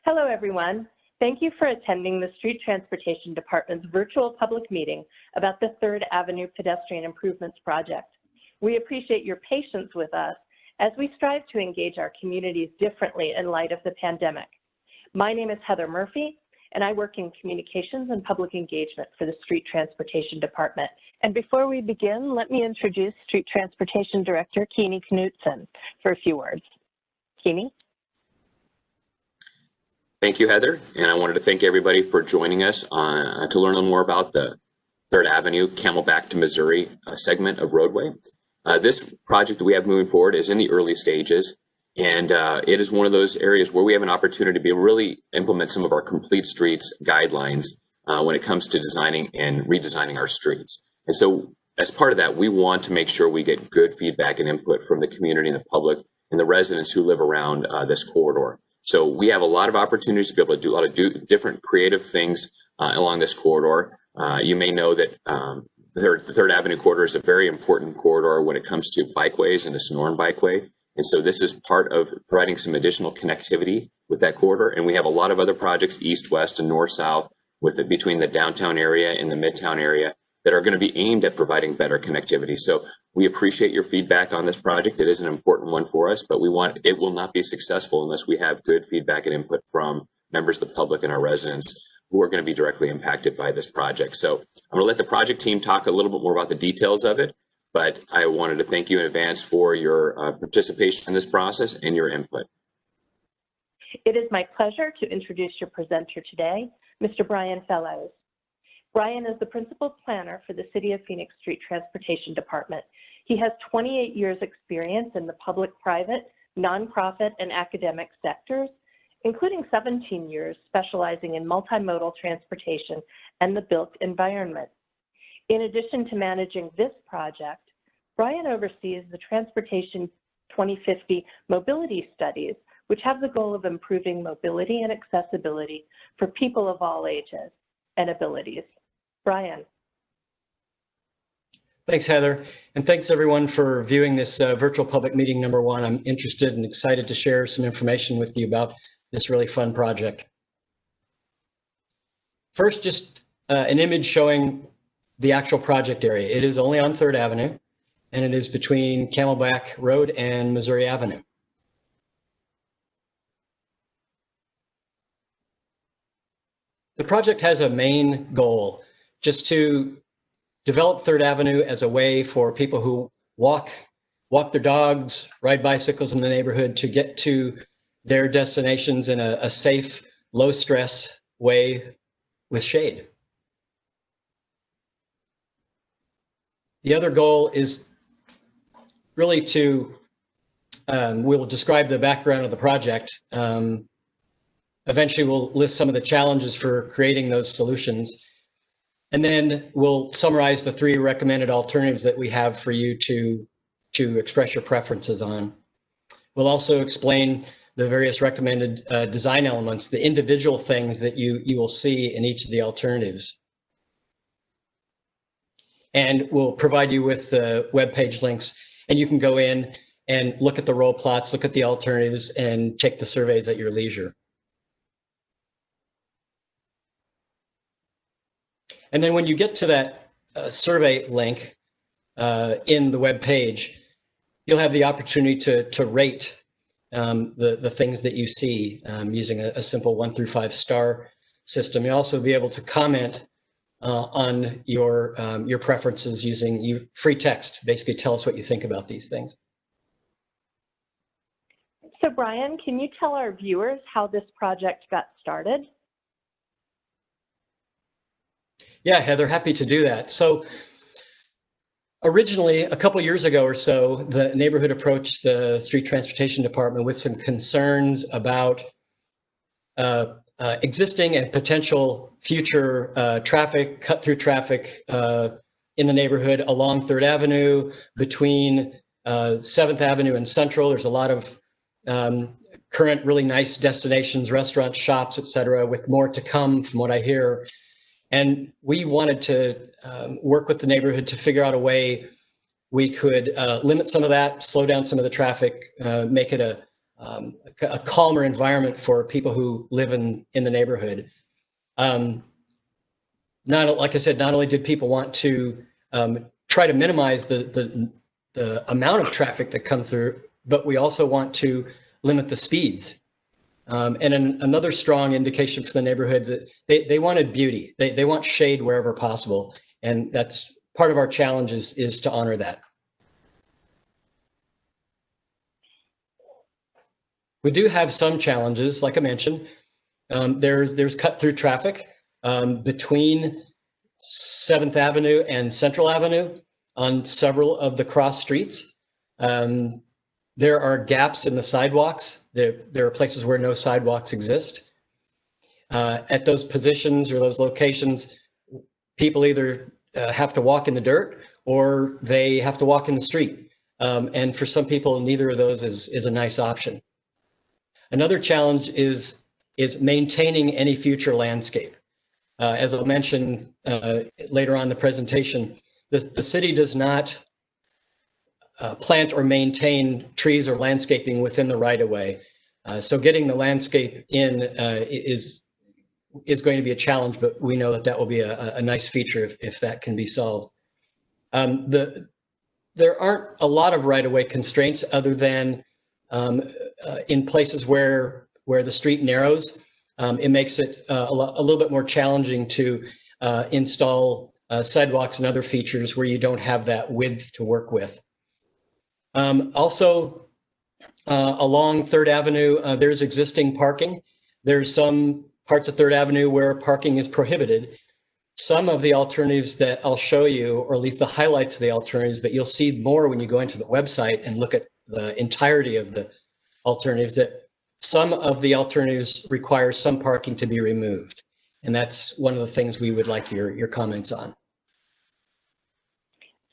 Hello, everyone. Thank you for attending the Street Transportation Department's virtual public meeting about the 3rd Avenue Pedestrian Improvements Project. We appreciate your patience with us as we strive to engage our communities differently in light of the pandemic. My name is Heather Murphy, and I work in communications and public engagement for the Street Transportation Department. And before we begin, let me introduce Street Transportation Director Keeney Knutson for a few words. Keeney? Thank you, Heather, and I wanted to thank everybody for joining us to learn a little more about the 3rd Avenue Camelback to Missouri segment of roadway. This project that we have moving forward is in the early stages, and it is one of those areas where we have an opportunity to really implement some of our complete streets guidelines when it comes to designing and redesigning our streets. And so as part of that, we want to make sure we get good feedback and input from the community and the public and the residents who live around this corridor. So we have a lot of opportunities to be able to do a lot of different creative things along this corridor. You may know that the 3rd Avenue corridor is a very important corridor when it comes to bikeways and the Sonoran Bikeway. And so this is part of providing some additional connectivity with that corridor. And we have a lot of other projects, east, west, and north, south, between the downtown area and the midtown area that are going to be aimed at providing better connectivity. So we appreciate your feedback on this project. It is an important one for us, but it will not be successful unless we have good feedback and input from members of the public and our residents who are going to be directly impacted by this project. So I'm going to let the project team talk a little bit more about the details of it, but I wanted to thank you in advance for your participation in this process and your input. It is my pleasure to introduce your presenter today, Mr. Brian Fellows. Brian is the principal planner for the City of Phoenix Street Transportation Department. He has 28 years experience in the public-private, nonprofit, and academic sectors, including 17 years specializing in multimodal transportation and the built environment. In addition to managing this project, Brian oversees the Transportation 2050 mobility studies, which have the goal of improving mobility and accessibility for people of all ages and abilities. Brian. Thanks, Heather, and thanks everyone for viewing this virtual public meeting number 1. I'm interested and excited to share some information with you about this really fun project. First, just an image showing the actual project area. It is only on 3rd Avenue, and it is between Camelback Road and Missouri Avenue. The project has a main goal, just to develop 3rd Avenue as a way for people who walk their dogs, ride bicycles in the neighborhood to get to their destinations in a safe, low stress way with shade. The other goal is really to, we'll describe the background of the project. Eventually we'll list some of the challenges for creating those solutions. And then we'll summarize the 3 recommended alternatives that we have for you to express your preferences on. We'll also explain the various recommended design elements, the individual things that you will see in each of the alternatives. And we'll provide you with the webpage links, and you can go in and look at the roll plots, look at the alternatives, and take the surveys at your leisure. And then when you get to that survey link in the web page, you'll have the opportunity to rate the things that you see using a simple 1 through 5 star system. You'll also be able to comment on your preferences using free text. Basically, tell us what you think about these things. So Brian, can you tell our viewers how this project got started? Yeah, Heather, happy to do that. So originally, a couple years ago or so, the neighborhood approached the Street Transportation Department with some concerns about existing and potential future traffic, cut-through traffic in the neighborhood along 3rd Avenue, between 7th Avenue and Central. There's a lot of current really nice destinations, restaurants, shops, et cetera, with more to come from what I hear. And we wanted to work with the neighborhood to figure out a way we could limit some of that, slow down some of the traffic, make it a calmer environment for people who live in the neighborhood. Like I said, not only did people want to try to minimize the amount of traffic that come through, but we also want to limit the speeds. Another strong indication for the neighborhood that they wanted beauty. They want shade wherever possible. And that's part of our challenge is to honor that. We do have some challenges, like I mentioned. There's cut through traffic between 7th Avenue and Central Avenue on several of the cross streets. There are gaps in the sidewalks. There are places where no sidewalks exist. At those positions or those locations, people either have to walk in the dirt or they have to walk in the street. And for some people, neither of those is a nice option. Another challenge is maintaining any future landscape. As I'll mention later on in the presentation, the city does not plant or maintain trees or landscaping within the right-of-way. So getting the landscape in is going to be a challenge, but we know that will be a nice feature if that can be solved. There aren't a lot of right-of-way constraints other than in places where the street narrows. It makes it a little bit more challenging to install sidewalks and other features where you don't have that width to work with. Also, along 3rd Avenue, there's existing parking. There's some parts of 3rd Avenue where parking is prohibited. Some of the alternatives that I'll show you, or at least the highlights of the alternatives, but you'll see more when you go into the website and look at the entirety of the alternatives, that some of the alternatives require some parking to be removed. And that's one of the things we would like your comments on.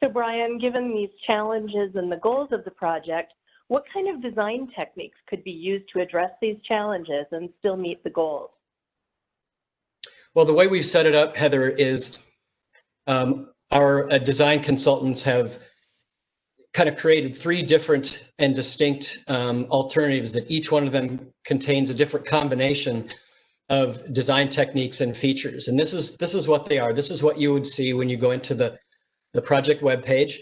So Brian, given these challenges and the goals of the project, what kind of design techniques could be used to address these challenges and still meet the goals? Well, the way we've set it up, Heather, is our design consultants have kind of created 3 different and distinct alternatives that each one of them contains a different combination of design techniques and features. And this is what they are. This is what you would see when you go into the project webpage.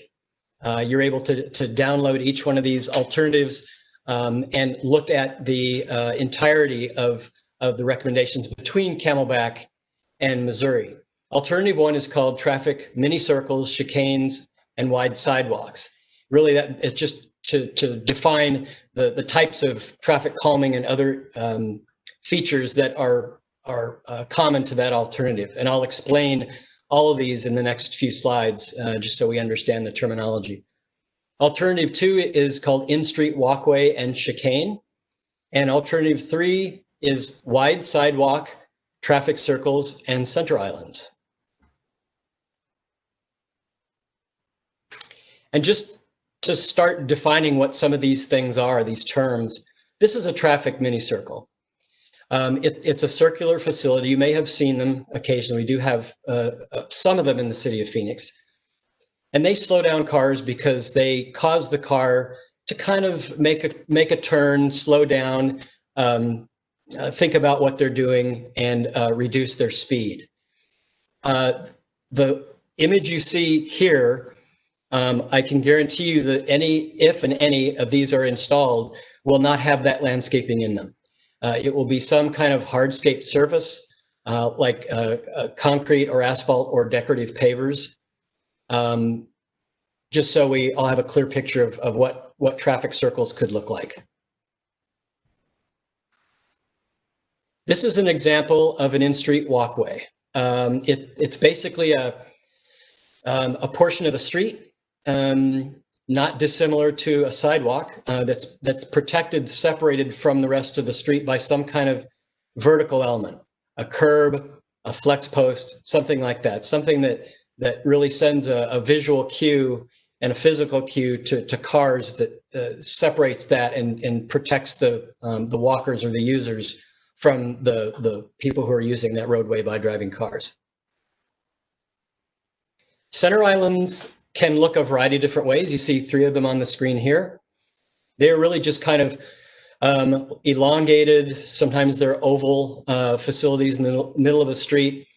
You're able to download each one of these alternatives and look at the entirety of the recommendations between Camelback and Missouri. Alternative 1 is called traffic mini circles, chicanes, and wide sidewalks. Really, that is just to define the types of traffic calming and other features that are common to that alternative. And I'll explain all of these in the next few slides, just so we understand the terminology. Alternative 2 is called in-street walkway and chicane. And alternative 3 is wide sidewalk, traffic circles, and center islands. And just to start defining what some of these things are, these terms, this is a traffic mini circle. It's a circular facility. You may have seen them occasionally. We do have some of them in the city of Phoenix. And they slow down cars because they cause the car to kind of make a turn, slow down, think about what they're doing, and reduce their speed. The image you see here, I can guarantee you that if any of these are installed, will not have that landscaping in them. It will be some kind of hardscape surface, like concrete or asphalt or decorative pavers, just so we all have a clear picture of what traffic circles could look like. This is an example of an in-street walkway. It's basically a portion of the street, not dissimilar to a sidewalk that's protected, separated from the rest of the street by some kind of vertical element, a curb, a flex post, something like that, something that really sends a visual cue and a physical cue to cars that separates that and protects the walkers or the users from the people who are using that roadway by driving cars. Center islands can look a variety of different ways. You see 3 of them on the screen here. They're really just kind of elongated, sometimes they're oval facilities in the middle of a street.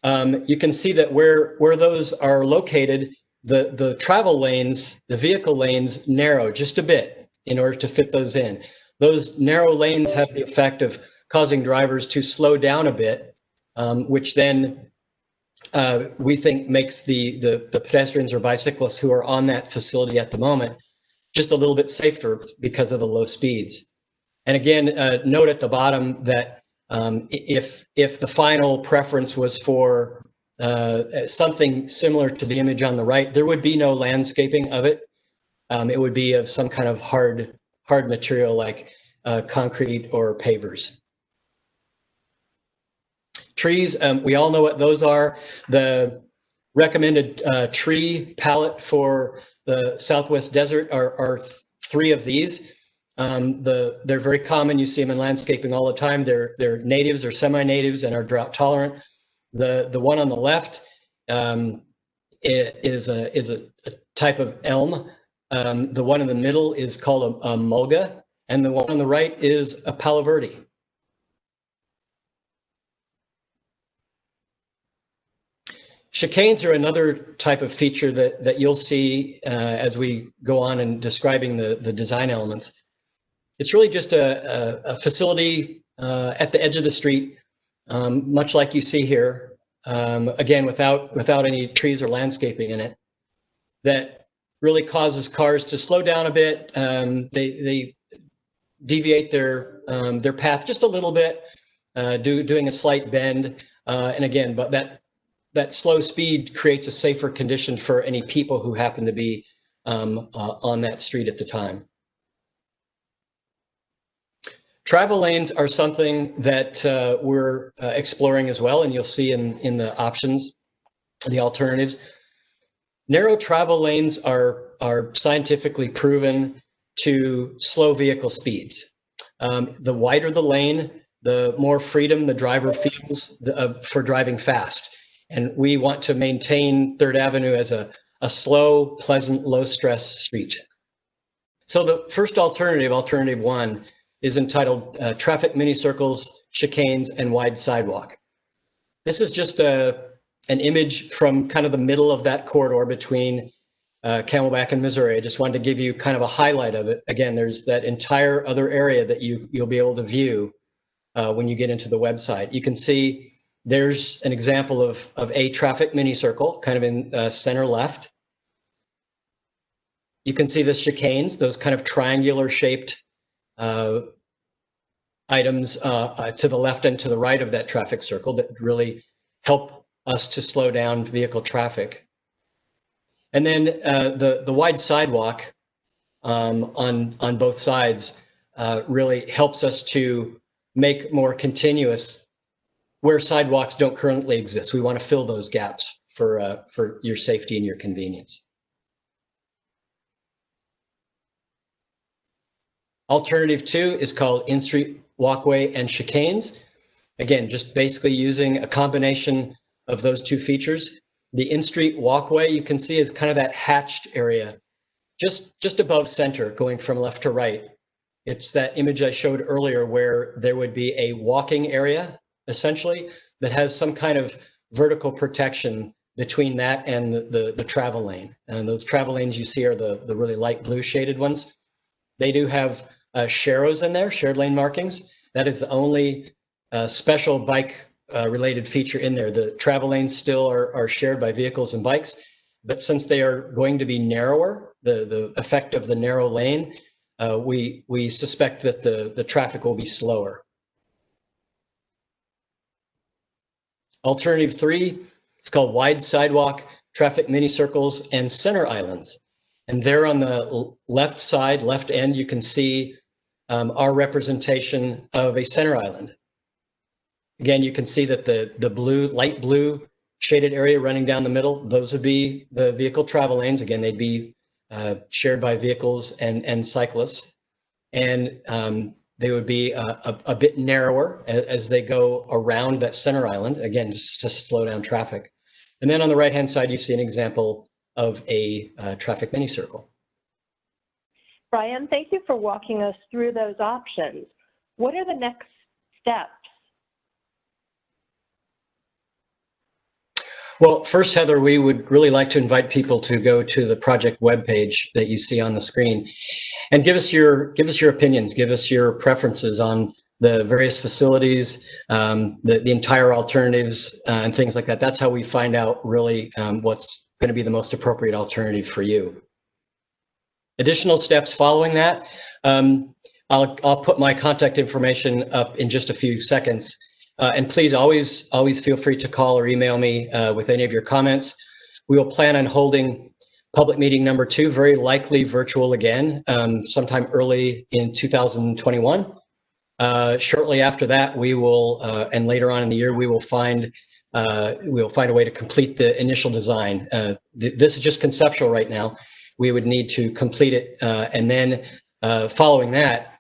You can see that where those are located, the travel lanes, the vehicle lanes narrow just a bit in order to fit those in. Those narrow lanes have the effect of causing drivers to slow down a bit, which then we think makes the pedestrians or bicyclists who are on that facility at the moment just a little bit safer because of the low speeds. And again, note at the bottom that if the final preference was for something similar to the image on the right, there would be no landscaping of it. It would be of some kind of hard material like concrete or pavers. Trees, we all know what those are. The recommended tree palette for the Southwest Desert are 3 of these. They're very common. You see them in landscaping all the time. They're natives or semi-natives and are drought tolerant. The one on the left is a type of elm. The one in the middle is called a mulga, and the one on the right is a palo verde. Chicanes are another type of feature that you'll see as we go on in describing the design elements. It's really just a facility at the edge of the street, much like you see here, again, without any trees or landscaping in it, that really causes cars to slow down a bit. They deviate their path just a little bit, doing a slight bend, and again, but that slow speed creates a safer condition for any people who happen to be on that street at the time. Travel lanes are something that we're exploring as well, and you'll see in the options, the alternatives. Narrow travel lanes are scientifically proven to slow vehicle speeds. The wider the lane, the more freedom the driver feels for driving fast. And we want to maintain 3rd Avenue as a slow, pleasant, low-stress street. So the first alternative, alternative 1, is entitled Traffic Mini Circles, Chicanes, and Wide Sidewalk. This is just an image from kind of the middle of that corridor between Camelback and Missouri. I just wanted to give you kind of a highlight of it. Again, there's that entire other area that you'll be able to view when you get into the website. You can see there's an example of a traffic mini circle, kind of in center left. You can see the chicanes, those kind of triangular shaped items to the left and to the right of that traffic circle that really help us to slow down vehicle traffic. And then the wide sidewalk on both sides really helps us to make more continuous where sidewalks don't currently exist. We want to fill those gaps for your safety and your convenience. Alternative 2 is called in-street walkway and chicanes. Again, just basically using a combination of those 2 features. The in-street walkway you can see is kind of that hatched area, just above center, going from left to right. It's that image I showed earlier where there would be a walking area, essentially, that has some kind of vertical protection between that and the travel lane. And those travel lanes you see are the really light blue shaded ones. They do have sharrows in there, shared lane markings. That is the only special bike related feature in there. The travel lanes still are shared by vehicles and bikes, but since they are going to be narrower, the effect of the narrow lane, we suspect that the traffic will be slower. Alternative 3, it's called wide sidewalk, traffic mini circles, and center islands. And there on the left side, left end, you can see our representation of a center island. Again, you can see that the blue, light blue shaded area running down the middle, those would be the vehicle travel lanes. Again, they'd be shared by vehicles and cyclists. And they would be a bit narrower as they go around that center island, again, just to slow down traffic. And then on the right-hand side, you see an example of a traffic mini circle. Brian, thank you for walking us through those options. What are the next steps? Well, first, Heather, we would really like to invite people to go to the project webpage that you see on the screen and give us your opinions, give us your preferences on the various facilities, the entire alternatives, and things like that. That's how we find out really what's going to be the most appropriate alternative for you. Additional steps following that, I'll put my contact information up in just a few seconds. And please always feel free to call or email me with any of your comments. We will plan on holding public meeting number 2, very likely virtual again, sometime early in 2021. Shortly after that, we will, and later on in the year, we will find a way to complete the initial design. This is just conceptual right now. We would need to complete it, and then following that,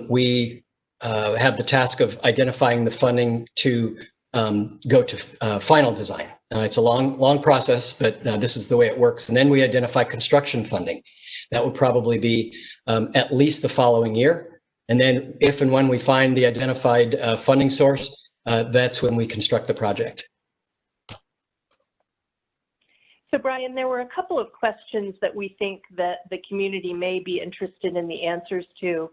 we have the task of identifying the funding to go to final design. It's a long process, but this is the way it works. And then we identify construction funding. That would probably be at least the following year. And then if and when we find the identified funding source, that's when we construct the project. So Brian, there were a couple of questions that we think that the community may be interested in the answers to.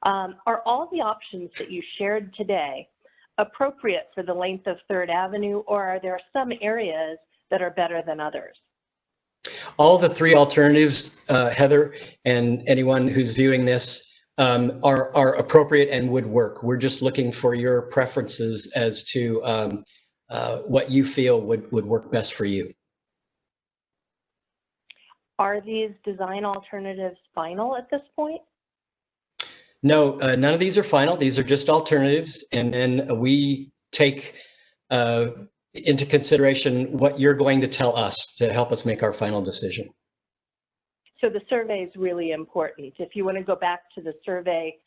Are all the options that you shared today appropriate for the length of 3rd Avenue, or are there some areas that are better than others? All the 3 alternatives, Heather, and anyone who's viewing this are appropriate and would work. We're just looking for your preferences as to what you feel would work best for you. Are these design alternatives final at this point? No, none of these are final. These are just alternatives. And then we take into consideration what you're going to tell us to help us make our final decision. So the survey is really important. If you want to go back to the survey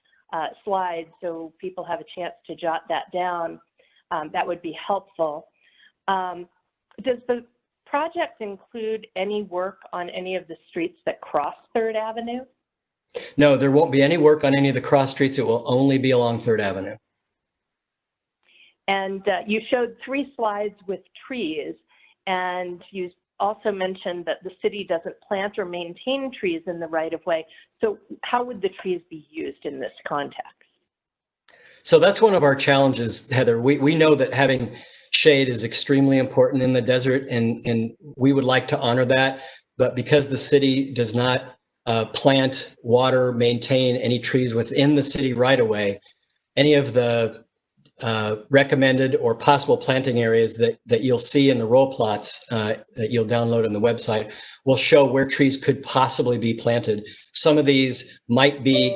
slide so people have a chance to jot that down, that would be helpful. Does the project include any work on any of the streets that cross 3rd Avenue? No, there won't be any work on any of the cross streets. It will only be along 3rd Avenue. And you showed 3 slides with trees, and you also mentioned that the city doesn't plant or maintain trees in the right-of-way. So how would the trees be used in this context? So that's one of our challenges, Heather. We know that having shade is extremely important in the desert, and we would like to honor that. But because the city does not plant, water, maintain any trees within the city right-of-way, any of the recommended or possible planting areas that you'll see in the roll plots that you'll download on the website will show where trees could possibly be planted. Some of these might be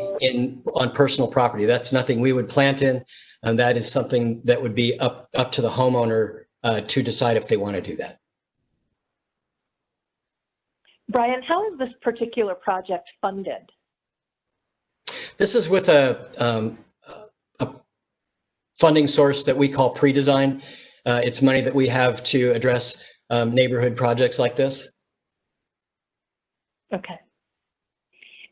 on personal property. That's nothing we would plant in, and that is something that would be up to the homeowner to decide if they want to do that. Brian, how is this particular project funded? This is with a funding source that we call pre-design. It's money that we have to address neighborhood projects like this. Okay.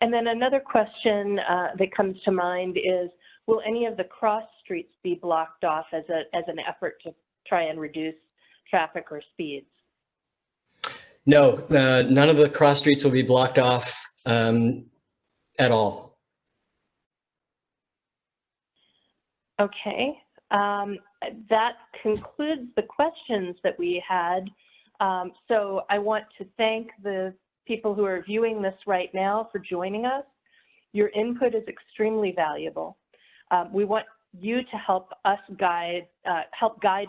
And then another question that comes to mind is, will any of the cross streets be blocked off as an effort to try and reduce traffic or speeds? No, none of the cross streets will be blocked off at all. Okay, that concludes the questions that we had. So I want to thank the people who are viewing this right now for joining us. Your input is extremely valuable. We want you to help guide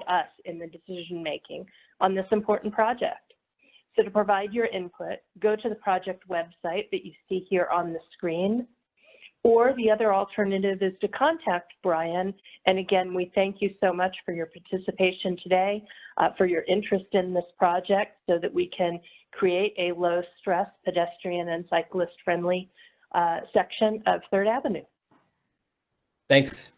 us in the decision making on this important project. So to provide your input, go to the project website that you see here on the screen, or the other alternative is to contact Brian. And again, we thank you so much for your participation today, for your interest in this project so that we can create a low stress pedestrian and cyclist friendly section of 3rd Avenue. Thanks.